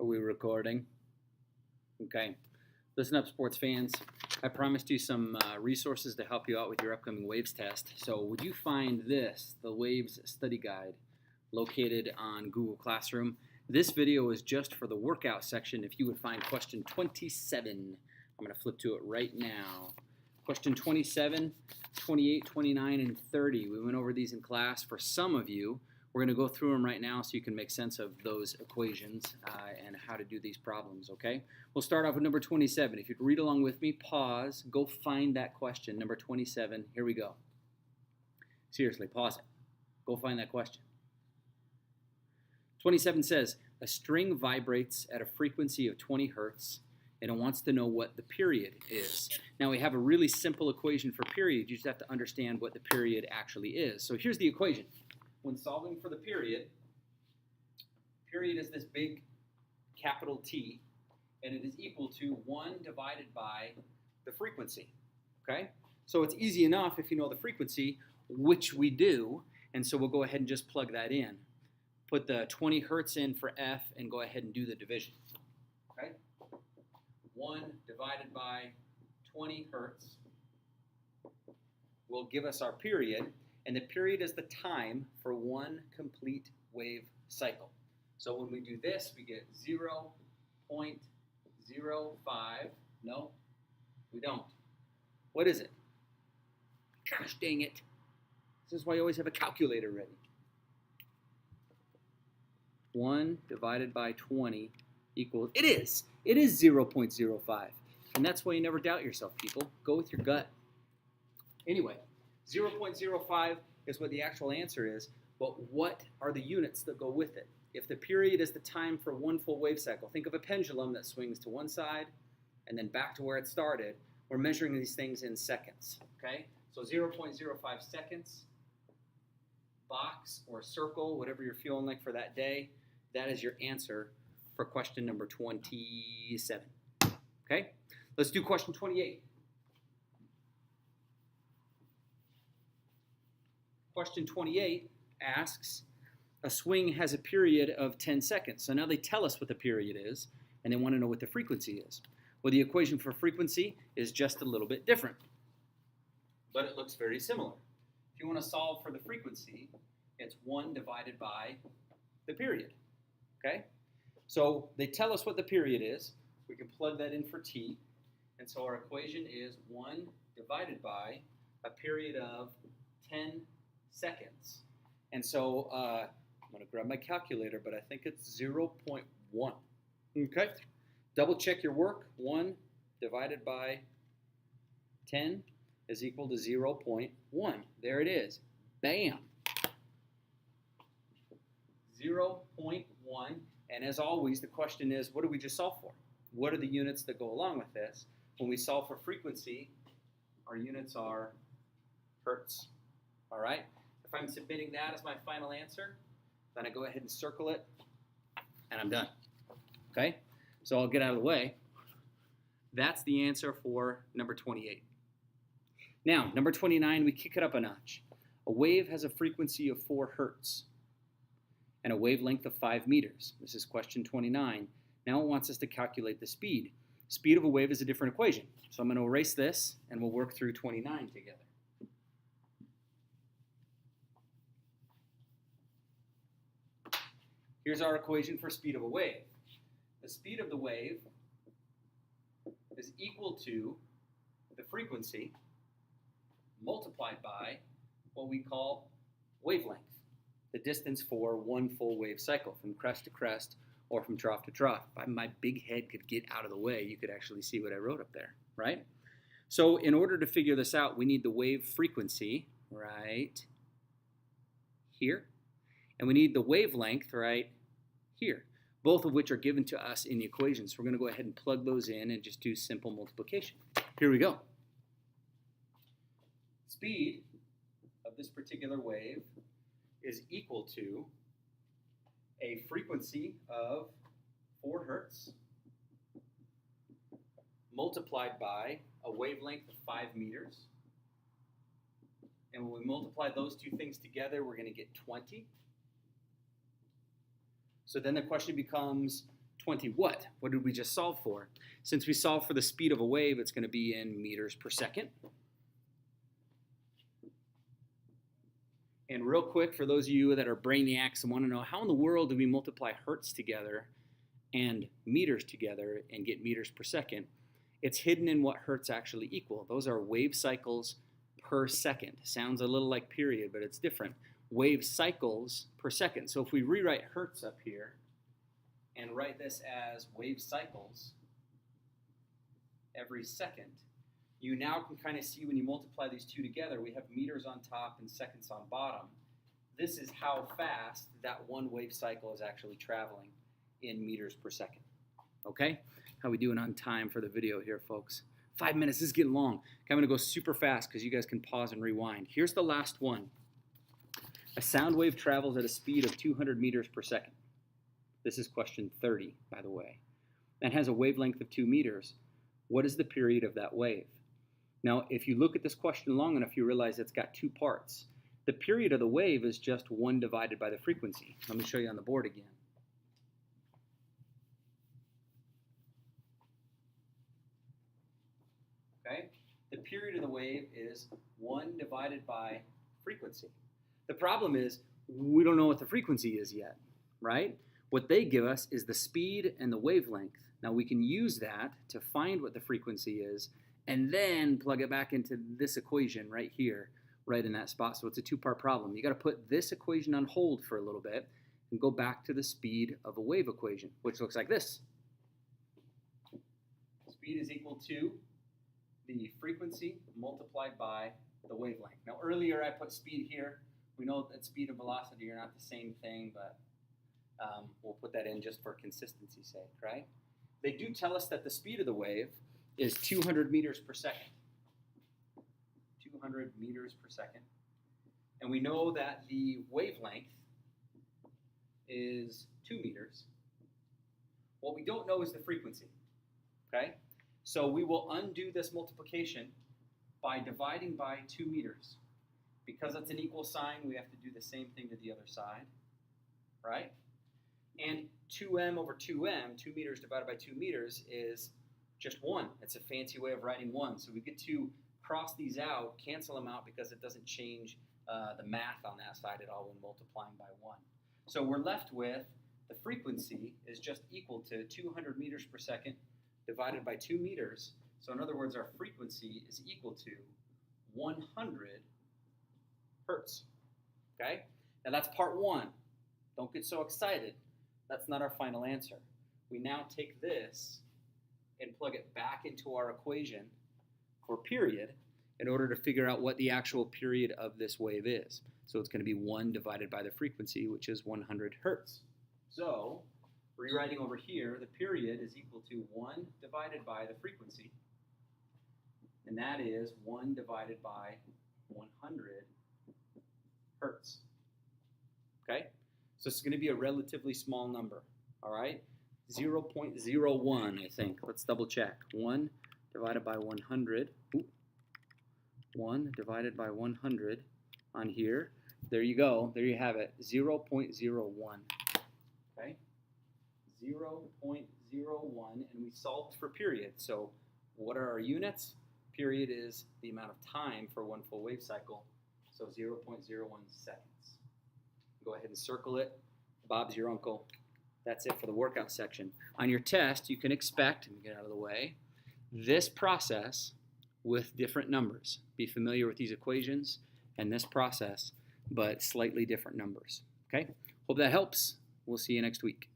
Are we recording? Okay. Listen up, sports fans. I promised you some resources to help you out with your upcoming Waves test. So would you find this, the Waves Study Guide, located on Google Classroom? This video is just for the workout section. If you would find question 27, I'm going to flip to it right now. Question 27, 28, 29, and 30. We went over these in class. For some of you, we're going to go through them right now so you can make sense of those equations and how to do these problems, okay? We'll start off with number 27. If you'd read along with me, pause, go find that question, number 27. Here we go. Seriously, pause it. Go find that question. 27 says, a string vibrates at a frequency of 20 hertz, and it wants to know what the period is. Now, we have a really simple equation for period. You just have to understand what the period actually is. So here's the equation. When solving for the period is this big capital T, and it is equal to 1 divided by the frequency, okay? So it's easy enough if you know the frequency, which we do, and so we'll go ahead and just plug that in. Put the 20 hertz in for F and go ahead and do the division, okay? 1 divided by 20 hertz will give us our period. And the period is the time for one complete wave cycle. So when we do this, we get 0.05. No, we don't. What is it? Gosh dang it. This is why you always have a calculator ready. 1 divided by 20 equals, it is 0.05. And that's why you never doubt yourself, people. Go with your gut. Anyway. 0.05 is what the actual answer is, but what are the units that go with it? If the period is the time for one full wave cycle, think of a pendulum that swings to one side and then back to where it started. We're measuring these things in seconds, okay? So 0.05 seconds, box or circle, whatever you're feeling like for that day, that is your answer for question number 27, okay? Let's do question 28. Question 28 asks, a swing has a period of 10 seconds. So now they tell us what the period is, and they want to know what the frequency is. Well, the equation for frequency is just a little bit different, but it looks very similar. If you want to solve for the frequency, it's 1 divided by the period, okay? So they tell us what the period is. We can plug that in for t, and so our equation is 1 divided by a period of 10 seconds. And so I'm going to grab my calculator, but I think it's 0.1. Okay? Double check your work. 1 divided by 10 is equal to 0.1. There it is. Bam! 0.1. And as always, the question is, what do we just solve for? What are the units that go along with this? When we solve for frequency, our units are hertz. All right? If I'm submitting that as my final answer, then I go ahead and circle it, and I'm done. Okay? So I'll get out of the way. That's the answer for number 28. Now, number 29, we kick it up a notch. A wave has a frequency of 4 hertz and a wavelength of 5 meters. This is question 29. Now it wants us to calculate the speed. Speed of a wave is a different equation. So I'm going to erase this, and we'll work through 29 together. Here's our equation for speed of a wave. The speed of the wave is equal to the frequency multiplied by what we call wavelength, the distance for one full wave cycle from crest to crest or from trough to trough. If my big head could get out of the way, you could actually see what I wrote up there, right? So in order to figure this out, we need the wave frequency right here. And we need the wavelength right here, both of which are given to us in the equation. So we're going to go ahead and plug those in and just do simple multiplication. Here we go. Speed of this particular wave is equal to a frequency of 4 hertz multiplied by a wavelength of 5 meters. And when we multiply those two things together, we're going to get 20. So then the question becomes 20 what? What did we just solve for? Since we solved for the speed of a wave, it's going to be in meters per second. And real quick, for those of you that are brainiacs and want to know, how in the world do we multiply hertz together and meters together and get meters per second? It's hidden in what hertz actually equal. Those are wave cycles per second. Sounds a little like period, but it's different. Wave cycles per second. So if we rewrite hertz up here and write this as wave cycles every second, you now can kind of see when you multiply these two together, we have meters on top and seconds on bottom. This is how fast that one wave cycle is actually traveling in meters per second. Okay? How we doing on time for the video here, folks? 5 minutes, this is getting long. Okay, I'm going to go super fast because you guys can pause and rewind. Here's the last one. A sound wave travels at a speed of 200 meters per second. This is question 30, by the way. And has a wavelength of 2 meters. What is the period of that wave? Now, if you look at this question long enough, you realize it's got two parts. The period of the wave is just 1 divided by the frequency. Let me show you on the board again. Okay? The period of the wave is 1 divided by frequency. The problem is we don't know what the frequency is yet, right? What they give us is the speed and the wavelength. Now we can use that to find what the frequency is and then plug it back into this equation right here, right in that spot. So it's a two-part problem. You got to put this equation on hold for a little bit and go back to the speed of a wave equation, which looks like this. Speed is equal to the frequency multiplied by the wavelength. Now earlier I put speed here. We know that speed and velocity are not the same thing, but we'll put that in just for consistency's sake, right? They do tell us that the speed of the wave is 200 meters per second. 200 meters per second. And we know that the wavelength is 2 meters. What we don't know is the frequency, okay? So we will undo this multiplication by dividing by 2 meters. Because it's an equal sign, we have to do the same thing to the other side, right? And 2m over 2m, 2 meters divided by 2 meters, is just 1. It's a fancy way of writing 1. So we get to cross these out, cancel them out, because it doesn't change the math on that side at all when multiplying by 1. So we're left with the frequency is just equal to 200 meters per second divided by 2 meters. So in other words, our frequency is equal to 100 hertz. Okay? Now that's part 1. Don't get so excited. That's not our final answer. We now take this and plug it back into our equation for period in order to figure out what the actual period of this wave is. So it's going to be 1 divided by the frequency, which is 100 hertz. So rewriting over here, the period is equal to 1 divided by the frequency, and that is 1 divided by 100 hertz. Okay? So it's going to be a relatively small number, all right? 0.01, I think. Let's double check. 1 divided by 100. Ooh. 1 divided by 100 on here. There you go. There you have it. 0.01. Okay? 0.01, and we solved for period. So what are our units? Period is the amount of time for one full wave cycle. So 0.01 seconds. Go ahead and circle it. Bob's your uncle. That's it for the workout section. On your test, you can expect, let me get out of the way, this process with different numbers. Be familiar with these equations and this process, but slightly different numbers. Okay? Hope that helps. We'll see you next week.